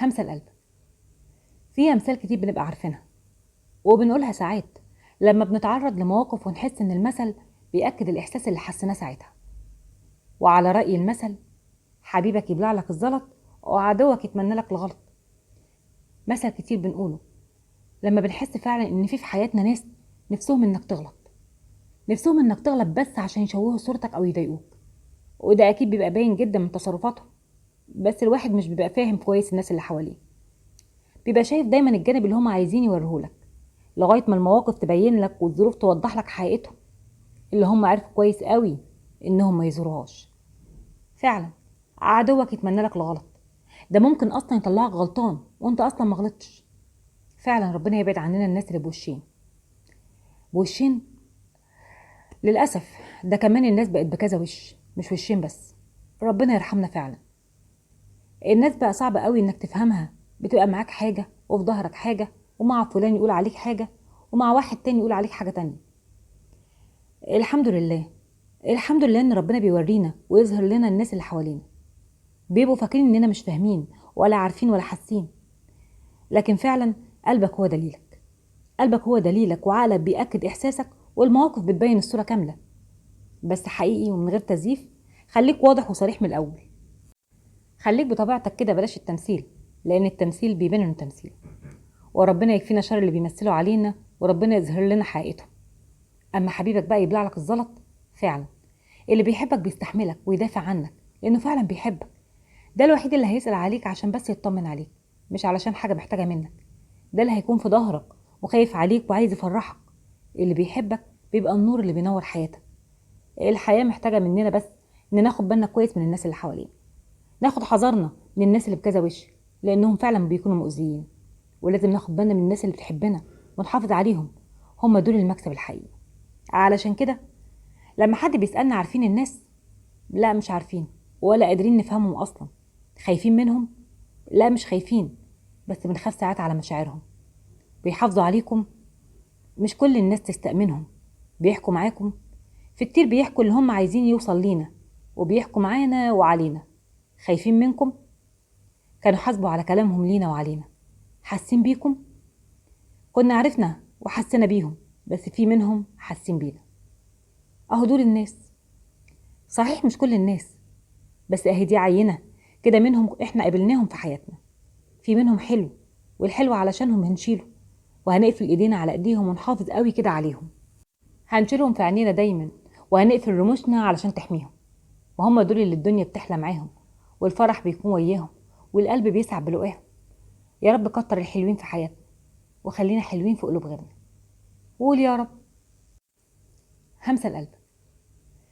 همسة القلب. في أمثال كتير بنبقى عارفينها وبنقولها ساعات لما بنتعرض لمواقف ونحس إن المثل بيأكد الإحساس اللي حسيناه ساعتها. وعلى رأي المثل، حبيبك يبلع لك الزلط وعدوك يتمنى لك الغلط. مثل كتير بنقوله لما بنحس فعلا إن في حياتنا ناس نفسهم إنك تغلط، نفسهم إنك تغلط بس عشان يشوهوا صورتك أو يضايقوك، وده أكيد بيبقى باين جدا من تصرفاتهم. بس الواحد مش بيبقى فاهم كويس الناس اللي حواليه، بيبقى شايف دايما الجانب اللي هم عايزين يوريهولك، لغاية ما المواقف تبين لك والظروف توضح لك حقيقتهم اللي هم عارفوا كويس قوي انهم ما يزوروهاش. فعلا عدوك يتمنى لك الغلط، ده ممكن اصلا يطلعك غلطان وانت اصلا ما غلطتش. فعلا ربنا يبعد عننا الناس اللي بوشين للاسف. ده كمان الناس بقت بكذا وش، مش وشين بس. ربنا يرحمنا فعلا. الناس بقى صعب قوي انك تفهمها، بتبقى معاك حاجة وفي ظهرك حاجة، ومع فلان يقول عليك حاجة ومع واحد تاني يقول عليك حاجة تانية. الحمد لله، الحمد لله ان ربنا بيورينا ويظهر لنا الناس اللي حوالينا. بيبقوا فاكرين اننا مش فاهمين ولا عارفين ولا حاسين، لكن فعلا قلبك هو دليلك. قلبك هو دليلك وعقلك بيأكد احساسك، والمواقف بتبين الصورة كاملة. بس حقيقي ومن غير تزييف، خليك واضح وصريح من الاول. خليك بطبيعتك كده، بلاش التمثيل، لان التمثيل بيبان انه تمثيل. وربنا يكفينا شر اللي بيمثلوا علينا، وربنا يظهر لنا حقيقته. اما حبيبك بقى يبلع لك الزلط، فعلا اللي بيحبك بيستحملك ويدافع عنك لانه فعلا بيحبك. ده الوحيد اللي هيسأل عليك عشان بس يطمن عليك، مش علشان حاجة محتاجة منك. ده اللي هيكون في ظهرك وخايف عليك وعايز يفرحك. اللي بيحبك بيبقى النور اللي بينور حياتك. الحياة محتاجة مننا بس ان ناخد بالنا كويس من الناس اللي حوالينا، ناخد حذرنا من الناس اللي بكذا وش، لانهم فعلا بيكونوا مؤذيين. ولازم ناخد بالنا من الناس اللي بتحبنا ونحافظ عليهم، هم دول المكسب الحقيقي. علشان كده لما حد بيسألنا عارفين الناس، لا مش عارفين ولا قادرين نفهمهم اصلا. خايفين منهم، لا مش خايفين، بس بنخاف ساعات على مشاعرهم. بيحافظوا عليكم، مش كل الناس تستأمنهم. بيحكوا معاكم، في كتير بيحكوا اللي هم عايزين يوصل لينا، وبيحكوا معانا وعلينا. خايفين منكم، كانوا حاسبوا على كلامهم لينا وعلينا. حاسين بيكم، كنا عرفنا وحسنا بيهم، بس في منهم حاسين بينا. اهو دول الناس. صحيح مش كل الناس، بس اهي دي عينة كده منهم احنا قابلناهم في حياتنا. في منهم حلو، والحلو علشانهم هنشيله، وهنقفل ايدينا على ايديهم ونحافظ قوي كده عليهم. هنشيلهم في عينينا دايما، وهنقفل رموشنا علشان تحميهم. وهم دول اللي الدنيا بتحلى معاهم، والفرح بيكون وياهم، والقلب بيسعد بلقاهم. يا رب كتر الحلوين في حياتنا، وخلينا حلوين في قلوب غيرنا. وقول يا رب. همسة القلب.